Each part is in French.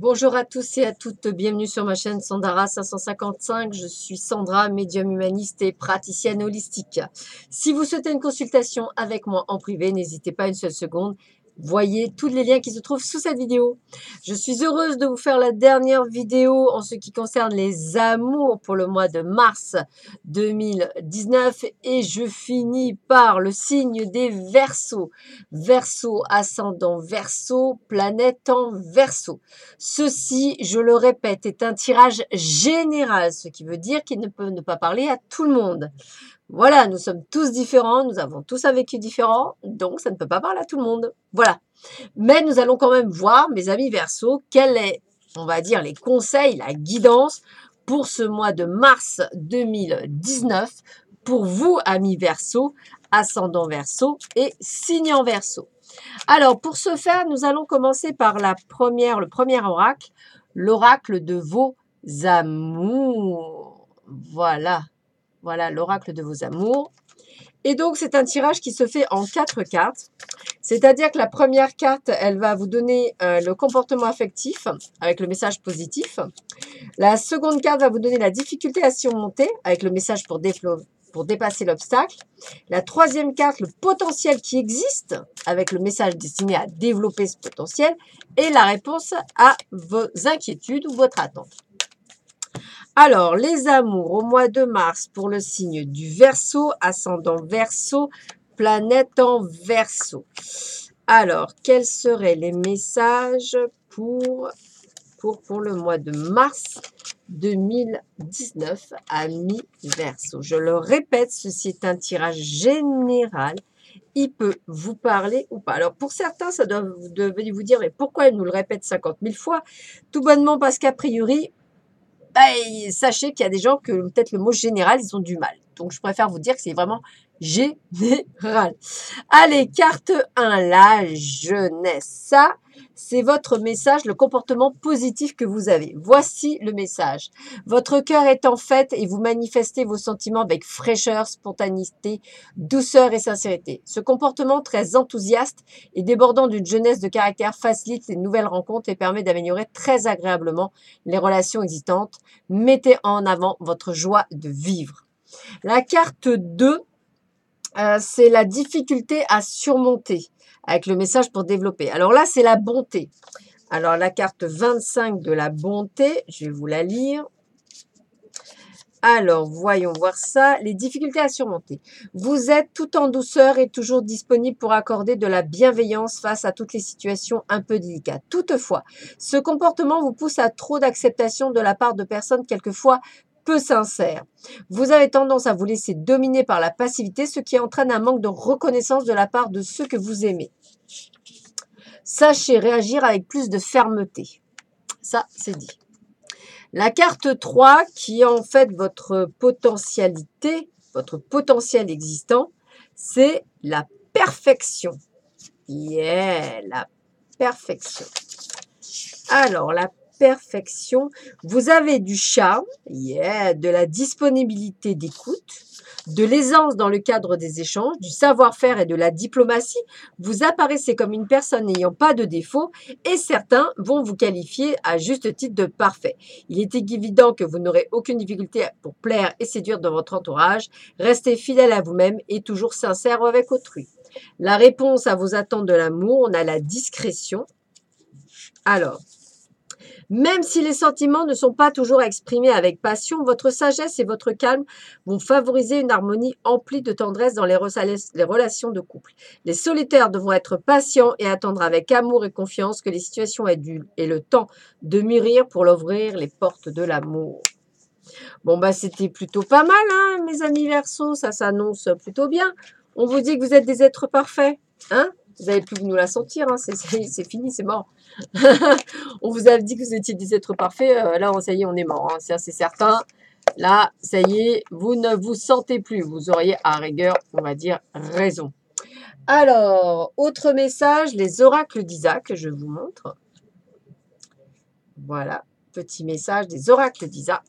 Bonjour à tous et à toutes, bienvenue sur ma chaîne Sandara 555. Je suis Sandra, médium humaniste et praticienne holistique. Si vous souhaitez une consultation avec moi en privé, n'hésitez pas une seule seconde. Voyez tous les liens qui se trouvent sous cette vidéo. Je suis heureuse de vous faire la dernière vidéo en ce qui concerne les amours pour le mois de mars 2019 et je finis par le signe des Verseaux. Verseau, ascendant Verseau, planète en Verseau. Ceci, je le répète, est un tirage général, ce qui veut dire qu'il ne peut ne pas parler à tout le monde. Voilà, nous sommes tous différents, nous avons tous un vécu différent, donc ça ne peut pas parler à tout le monde. Voilà. Mais nous allons quand même voir, mes amis Verseau, quel est, on va dire, les conseils, la guidance pour ce mois de mars 2019 pour vous, amis Verseau, ascendant Verseau et signe en Verseau. Alors, pour ce faire, nous allons commencer par le premier oracle, l'oracle de vos amours. Voilà, l'oracle de vos amours. Et donc, c'est un tirage qui se fait en 4 cartes. C'est-à-dire que la première carte, elle va vous donner le comportement affectif avec le message positif. La seconde carte va vous donner la difficulté à surmonter avec le message pour dépasser l'obstacle. La troisième carte, le potentiel qui existe avec le message destiné à développer ce potentiel. Et la réponse à vos inquiétudes ou votre attente. Alors, les amours au mois de mars pour le signe du Verseau, ascendant Verseau, planète en Verseau. Alors, quels seraient les messages pour le mois de mars 2019 à mi-Verseau? Je le répète, ceci est un tirage général. Il peut vous parler ou pas. Alors, pour certains, vous devez vous dire, mais pourquoi elle nous le répète 50 000 fois? Tout bonnement parce qu'a priori, sachez qu'il y a des gens que peut-être le mot général, ils ont du mal. Donc, je préfère vous dire que c'est vraiment général. Allez, carte 1, la jeunesse. Ça, c'est votre message, le comportement positif que vous avez. Voici le message. Votre cœur est en fête et vous manifestez vos sentiments avec fraîcheur, spontanéité, douceur et sincérité. Ce comportement très enthousiaste et débordant d'une jeunesse de caractère facilite les nouvelles rencontres et permet d'améliorer très agréablement les relations existantes. Mettez en avant votre joie de vivre. La carte 2, c'est la difficulté à surmonter avec le message pour développer. Alors là, c'est la bonté. Alors la carte 25 de la bonté, je vais vous la lire. Alors, voyons voir ça. Les difficultés à surmonter. Vous êtes tout en douceur et toujours disponible pour accorder de la bienveillance face à toutes les situations un peu délicates. Toutefois, ce comportement vous pousse à trop d'acceptation de la part de personnes quelquefois peu sincères. Vous avez tendance à vous laisser dominer par la passivité, ce qui entraîne un manque de reconnaissance de la part de ceux que vous aimez. Sachez réagir avec plus de fermeté. Ça, c'est dit. La carte 3, qui est en fait votre potentialité, votre potentiel existant, c'est la perfection. Yeah, la perfection. Alors, la perfection, vous avez du charme, yeah, de la disponibilité d'écoute, de l'aisance dans le cadre des échanges, du savoir-faire et de la diplomatie. Vous apparaissez comme une personne n'ayant pas de défaut et certains vont vous qualifier à juste titre de parfait. Il est évident que vous n'aurez aucune difficulté pour plaire et séduire dans votre entourage. Restez fidèle à vous-même et toujours sincère avec autrui. La réponse à vos attentes de l'amour, on a la discrétion. Alors, même si les sentiments ne sont pas toujours exprimés avec passion, votre sagesse et votre calme vont favoriser une harmonie emplie de tendresse dans les relations de couple. Les solitaires devront être patients et attendre avec amour et confiance que les situations aient le temps de mûrir pour l'ouvrir les portes de l'amour. Bon, c'était plutôt pas mal, hein, mes amis Verseaux, ça s'annonce plutôt bien. On vous dit que vous êtes des êtres parfaits, hein? Vous n'avez plus que nous la sentir, hein, c'est fini, c'est mort. On vous a dit que vous étiez des êtres parfaits, là, ça y est, on est mort, hein, ça c'est certain. Là, ça y est, vous ne vous sentez plus. Vous auriez à rigueur, on va dire, raison. Alors, autre message, les oracles d'Isaac, je vous montre. Voilà, petit message des oracles d'Isaac.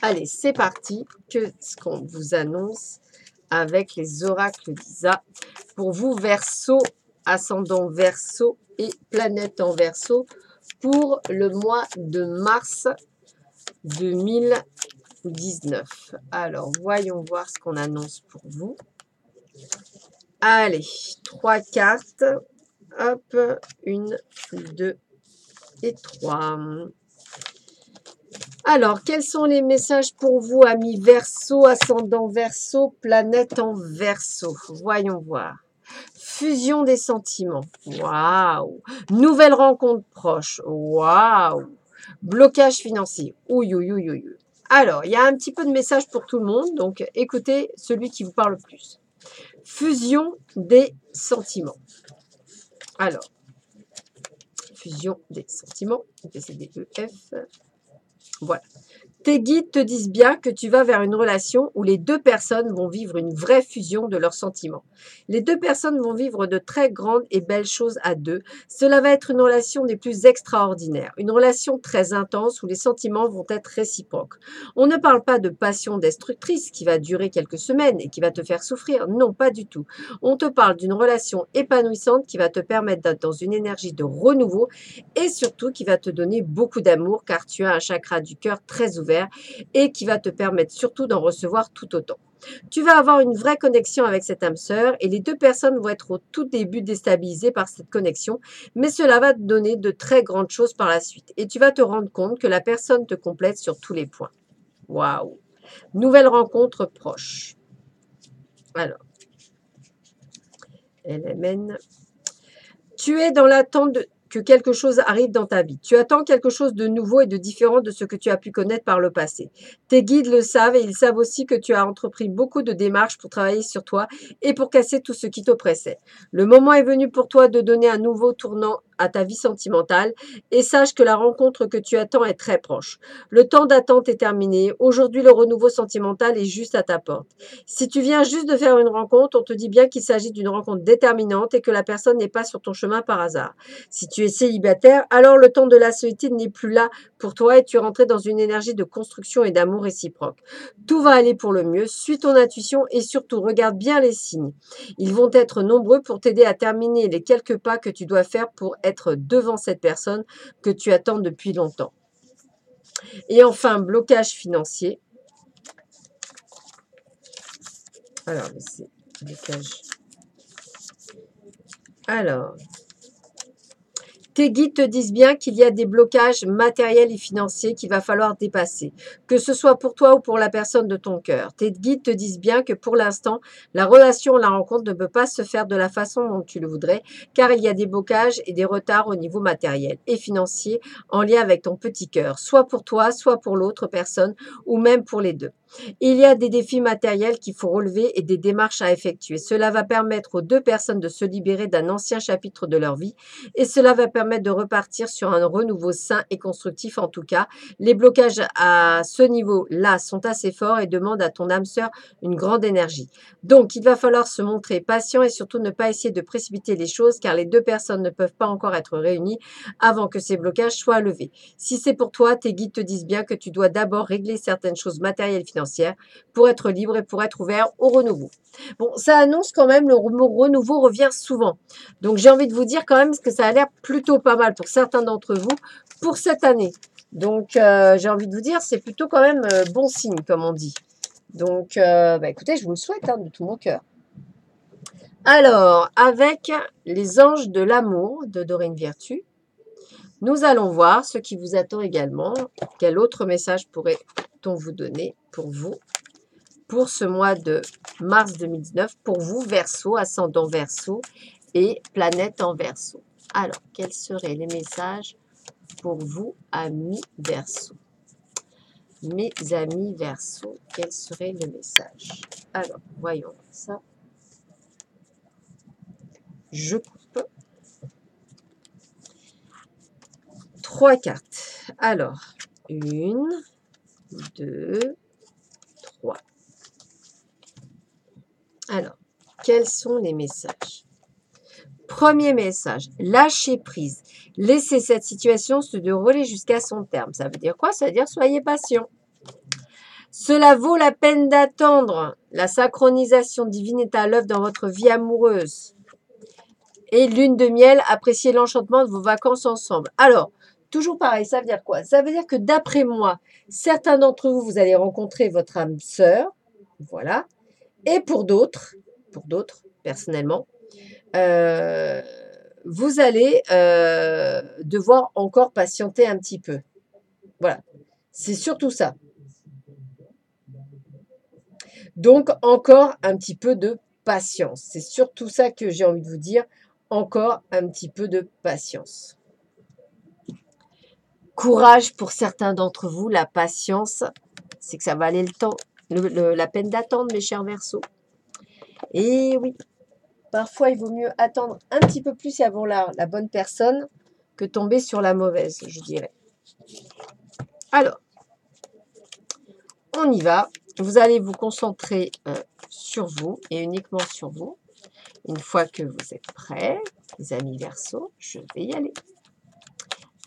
Allez, c'est parti. Qu'est-ce qu'on vous annonce avec les oracles d'Isa pour vous, Verseau, ascendant Verseau et planète en Verseau, pour le mois de mars 2019. Alors, voyons voir ce qu'on annonce pour vous. Allez, 3 cartes. Hop, 1, 2 et 3. Alors, quels sont les messages pour vous, amis Verseau, ascendant Verseau, planète en Verseau? Voyons voir. Fusion des sentiments. Waouh. Nouvelle rencontre proche. Waouh. Blocage financier. Ouïe, ouïe, ouïe, ouïe. Alors, il y a un petit peu de messages pour tout le monde, donc écoutez celui qui vous parle le plus. Fusion des sentiments. Alors, fusion des sentiments. DCDEF. Voilà. Tes guides te disent bien que tu vas vers une relation où les deux personnes vont vivre une vraie fusion de leurs sentiments. Les deux personnes vont vivre de très grandes et belles choses à deux. Cela va être une relation des plus extraordinaires, une relation très intense où les sentiments vont être réciproques. On ne parle pas de passion destructrice qui va durer quelques semaines et qui va te faire souffrir. Non, pas du tout. On te parle d'une relation épanouissante qui va te permettre d'être dans une énergie de renouveau et surtout qui va te donner beaucoup d'amour car tu as un chakra du cœur très ouvert et qui va te permettre surtout d'en recevoir tout autant. Tu vas avoir une vraie connexion avec cette âme sœur et les deux personnes vont être au tout début déstabilisées par cette connexion, mais cela va te donner de très grandes choses par la suite et tu vas te rendre compte que la personne te complète sur tous les points. Waouh! Nouvelle rencontre proche. Alors, LMN. Tu es dans l'attente que quelque chose arrive dans ta vie. Tu attends quelque chose de nouveau et de différent de ce que tu as pu connaître par le passé. Tes guides le savent et ils savent aussi que tu as entrepris beaucoup de démarches pour travailler sur toi et pour casser tout ce qui t'oppressait. Le moment est venu pour toi de donner un nouveau tournant à ta vie sentimentale et sache que la rencontre que tu attends est très proche. Le temps d'attente est terminé. Aujourd'hui, le renouveau sentimental est juste à ta porte. Si tu viens juste de faire une rencontre, on te dit bien qu'il s'agit d'une rencontre déterminante et que la personne n'est pas sur ton chemin par hasard. Si tu es célibataire, alors le temps de la solitude n'est plus là pour toi et tu es rentré dans une énergie de construction et d'amour réciproque. Tout va aller pour le mieux, suis ton intuition et surtout regarde bien les signes. Ils vont être nombreux pour t'aider à terminer les quelques pas que tu dois faire pour être devant cette personne que tu attends depuis longtemps. Et enfin, blocage financier. Alors, c'est blocage. Alors, tes guides te disent bien qu'il y a des blocages matériels et financiers qu'il va falloir dépasser, que ce soit pour toi ou pour la personne de ton cœur. Tes guides te disent bien que pour l'instant, la relation, la rencontre ne peut pas se faire de la façon dont tu le voudrais, car il y a des blocages et des retards au niveau matériel et financier en lien avec ton petit cœur, soit pour toi, soit pour l'autre personne, ou même pour les deux. Il y a des défis matériels qu'il faut relever et des démarches à effectuer. Cela va permettre aux deux personnes de se libérer d'un ancien chapitre de leur vie et cela va permettre de repartir sur un renouveau sain et constructif en tout cas. Les blocages à ce niveau-là sont assez forts et demandent à ton âme sœur une grande énergie. Donc, il va falloir se montrer patient et surtout ne pas essayer de précipiter les choses car les deux personnes ne peuvent pas encore être réunies avant que ces blocages soient levés. Si c'est pour toi, tes guides te disent bien que tu dois d'abord régler certaines choses matérielles et financières pour être libre et pour être ouvert au renouveau. Bon, ça annonce quand même, le mot renouveau revient souvent. Donc, j'ai envie de vous dire quand même que ça a l'air plutôt pas mal pour certains d'entre vous pour cette année. Donc, j'ai envie de vous dire, c'est plutôt quand même bon signe, comme on dit. Donc, écoutez, je vous le souhaite de tout mon cœur. Alors, avec les anges de l'amour de Dorine Virtue, nous allons voir ce qui vous attend également. Quel autre message pourrait-on vous donner pour vous pour ce mois de mars 2019, pour vous, Verseau, ascendant Verseau et planète en Verseau. Alors, quels seraient les messages pour vous, amis Verseau? Mes amis Verseau, quel serait le message? Alors, voyons ça. Je coupe. 3 cartes. Alors, 1, 2, 3. Alors, quels sont les messages? Premier message, lâchez prise. Laissez cette situation se dérouler jusqu'à son terme. Ça veut dire quoi? Ça veut dire soyez patient. Cela vaut la peine d'attendre. La synchronisation divine est à l'œuvre dans votre vie amoureuse. Et lune de miel, appréciez l'enchantement de vos vacances ensemble. Alors, toujours pareil, ça veut dire quoi? Ça veut dire que d'après moi, certains d'entre vous, vous allez rencontrer votre âme sœur, voilà. Et pour d'autres, personnellement, euh, vous allez devoir encore patienter un petit peu. Voilà, c'est surtout ça. Donc, encore un petit peu de patience. C'est surtout ça que j'ai envie de vous dire. Encore un petit peu de patience. Courage pour certains d'entre vous. La patience, c'est que ça va aller le temps, la peine d'attendre, mes chers Verseaux. Et oui, parfois, il vaut mieux attendre un petit peu plus et avoir la bonne personne que tomber sur la mauvaise, je dirais. Alors, on y va. Vous allez vous concentrer sur vous et uniquement sur vous. Une fois que vous êtes prêts, les amis Verseaux, je vais y aller.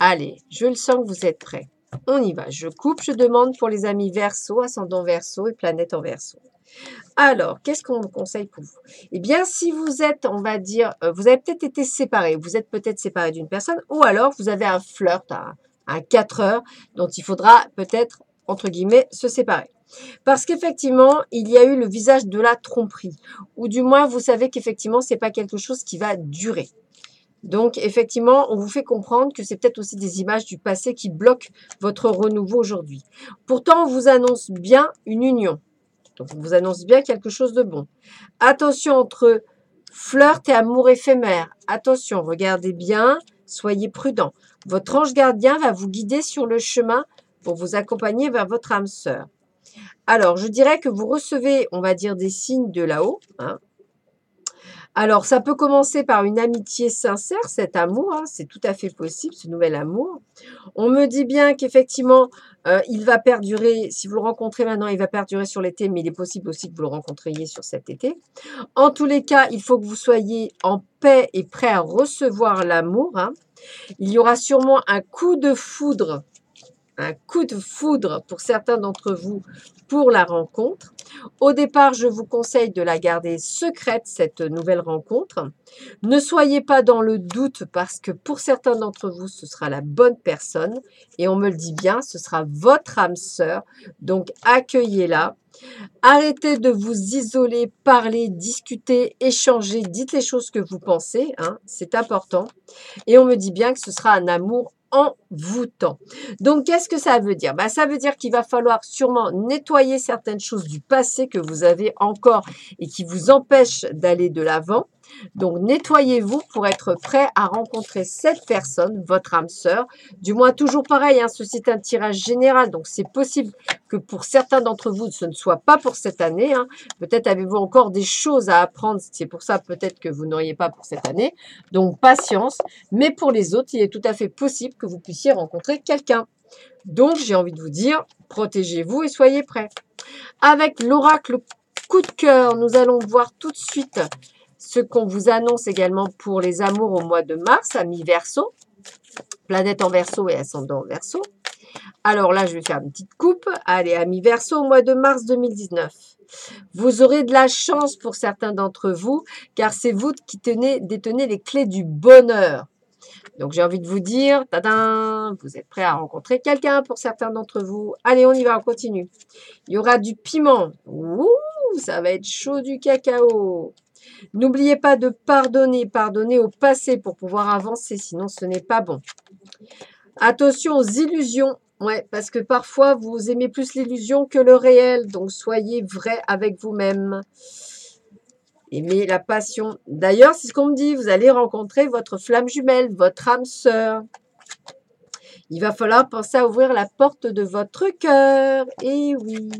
Allez, je le sens que vous êtes prêts. On y va. Je coupe, je demande pour les amis Verseaux, ascendant Verseau et planète en Verseau. Alors, qu'est-ce qu'on me conseille pour vous? Eh bien, si vous êtes, on va dire, vous avez peut-être été séparés, vous êtes peut-être séparé d'une personne, ou alors vous avez un flirt à 4 heures dont il faudra peut-être, entre guillemets, se séparer. Parce qu'effectivement, il y a eu le visage de la tromperie, ou du moins, vous savez qu'effectivement, ce n'est pas quelque chose qui va durer. Donc, effectivement, on vous fait comprendre que c'est peut-être aussi des images du passé qui bloquent votre renouveau aujourd'hui. Pourtant, on vous annonce bien une union. Donc, on vous annonce bien quelque chose de bon. Attention entre flirt et amour éphémère. Attention, regardez bien, soyez prudent. Votre ange gardien va vous guider sur le chemin pour vous accompagner vers votre âme sœur. Alors, je dirais que vous recevez, on va dire, des signes de là-haut. Alors, ça peut commencer par une amitié sincère, cet amour, c'est tout à fait possible, ce nouvel amour. On me dit bien qu'effectivement, il va perdurer, si vous le rencontrez maintenant, il va perdurer sur l'été, mais il est possible aussi que vous le rencontriez sur cet été. En tous les cas, il faut que vous soyez en paix et prêt à recevoir l'amour. Il y aura sûrement un coup de foudre pour certains d'entre vous pour la rencontre. Au départ, je vous conseille de la garder secrète, cette nouvelle rencontre. Ne soyez pas dans le doute parce que pour certains d'entre vous, ce sera la bonne personne. Et on me le dit bien, ce sera votre âme sœur. Donc, accueillez-la. Arrêtez de vous isoler, parler, discuter, échanger. Dites les choses que vous pensez, c'est important. Et on me dit bien que ce sera un amour envoûtant. Donc, qu'est-ce que ça veut dire? Ça veut dire qu'il va falloir sûrement nettoyer certaines choses du passé que vous avez encore et qui vous empêchent d'aller de l'avant. Donc, nettoyez-vous pour être prêt à rencontrer cette personne, votre âme sœur. Du moins, toujours pareil, ceci est un tirage général. Donc, c'est possible que pour certains d'entre vous, ce ne soit pas pour cette année. Peut-être avez-vous encore des choses à apprendre. C'est pour ça peut-être que vous n'auriez pas pour cette année. Donc, patience. Mais pour les autres, il est tout à fait possible que vous puissiez rencontrer quelqu'un. Donc, j'ai envie de vous dire, protégez-vous et soyez prêts. Avec l'oracle coup de cœur, nous allons voir tout de suite ce qu'on vous annonce également pour les amours au mois de mars, amis Verseau, planète en Verseau et ascendant en Verseau. Alors là, je vais faire une petite coupe. Allez, amis Verseau, au mois de mars 2019. Vous aurez de la chance pour certains d'entre vous, car c'est vous qui détenez les clés du bonheur. Donc, j'ai envie de vous dire, tadam, vous êtes prêts à rencontrer quelqu'un pour certains d'entre vous. Allez, on y va, on continue. Il y aura du piment. Ouh, ça va être chaud du cacao. N'oubliez pas de pardonner au passé pour pouvoir avancer, sinon ce n'est pas bon. Attention aux illusions. Ouais, parce que parfois, vous aimez plus l'illusion que le réel. Donc, soyez vrai avec vous-même. Aimez la passion. D'ailleurs, c'est ce qu'on me dit. Vous allez rencontrer votre flamme jumelle, votre âme sœur. Il va falloir penser à ouvrir la porte de votre cœur. Et oui.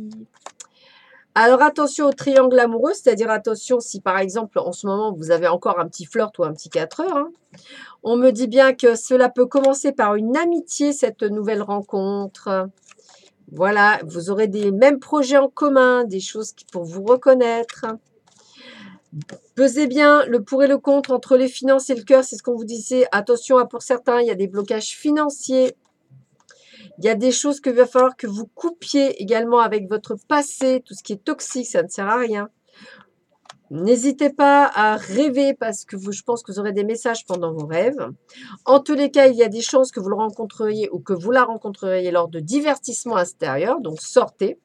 Alors, attention au triangle amoureux. C'est-à-dire, attention si, par exemple, en ce moment, vous avez encore un petit flirt ou un petit 4 heures. On me dit bien que cela peut commencer par une amitié, cette nouvelle rencontre. Voilà, vous aurez des mêmes projets en commun, des choses pour vous reconnaître. Pesez bien le pour et le contre entre les finances et le cœur, c'est ce qu'on vous disait. Attention, pour certains, il y a des blocages financiers. Il y a des choses qu'il va falloir que vous coupiez également avec votre passé. Tout ce qui est toxique, ça ne sert à rien. N'hésitez pas à rêver parce que je pense que vous aurez des messages pendant vos rêves. En tous les cas, il y a des chances que vous le rencontreriez ou que vous la rencontreriez lors de divertissements extérieurs. Donc, sortez.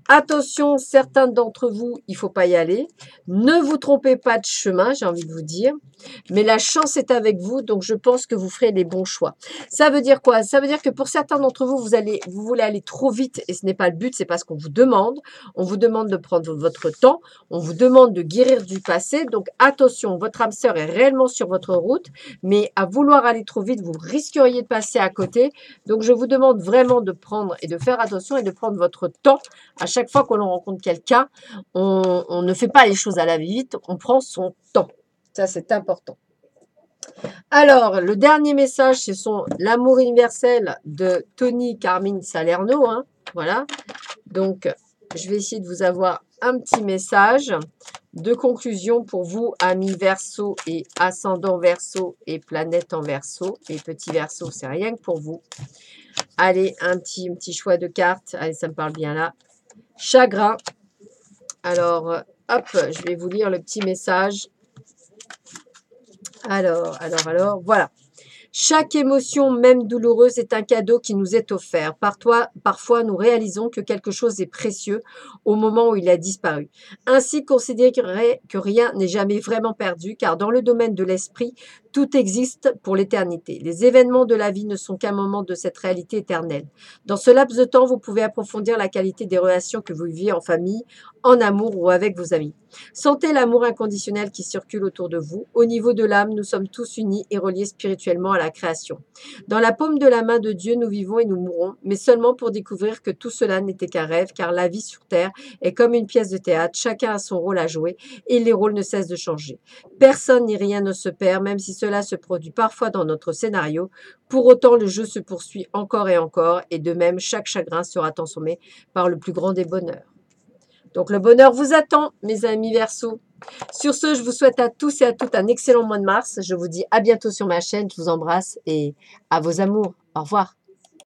Attention, certains d'entre vous, il ne faut pas y aller. Ne vous trompez pas de chemin, j'ai envie de vous dire. Mais la chance est avec vous, donc je pense que vous ferez les bons choix. Ça veut dire quoi? Ça veut dire que pour certains d'entre vous, vous voulez aller trop vite et ce n'est pas le but, c'est parce qu'on vous demande. On vous demande de prendre votre temps, on vous demande de guérir du passé. Donc attention, votre âme sœur est réellement sur votre route, mais à vouloir aller trop vite, vous risqueriez de passer à côté. Donc je vous demande vraiment de prendre et de faire attention et de prendre votre temps. À chaque fois que l'on rencontre quelqu'un, on ne fait pas les choses à la vite, on prend son temps. Ça, c'est important. Alors, le dernier message, ce sont l'amour universel de Tony Carmine Salerno. Hein, voilà. Donc, je vais essayer de vous avoir un petit message de conclusion pour vous, amis Verseau et ascendant Verseau et planète en Verseau. Et petit Verseau, c'est rien que pour vous. Allez, un petit choix de cartes. Allez, ça me parle bien là. Chagrin. Alors, hop, je vais vous lire le petit message. Alors, voilà. Chaque émotion, même douloureuse, est un cadeau qui nous est offert. Parfois, nous réalisons que quelque chose est précieux au moment où il a disparu. Ainsi, considérez que rien n'est jamais vraiment perdu, car dans le domaine de l'esprit, tout existe pour l'éternité. Les événements de la vie ne sont qu'un moment de cette réalité éternelle. Dans ce laps de temps, vous pouvez approfondir la qualité des relations que vous vivez en famille, en amour ou avec vos amis. Sentez l'amour inconditionnel qui circule autour de vous. Au niveau de l'âme, nous sommes tous unis et reliés spirituellement à la création. Dans la paume de la main de Dieu, nous vivons et nous mourons, mais seulement pour découvrir que tout cela n'était qu'un rêve, car la vie sur Terre est comme une pièce de théâtre, chacun a son rôle à jouer et les rôles ne cessent de changer. Personne ni rien ne se perd, même si cela se produit parfois dans notre scénario. Pour autant, le jeu se poursuit encore et de même, chaque chagrin sera transformé par le plus grand des bonheurs. Donc le bonheur vous attend, mes amis Verseau. Sur ce, je vous souhaite à tous et à toutes un excellent mois de mars. Je vous dis à bientôt sur ma chaîne. Je vous embrasse et à vos amours. Au revoir.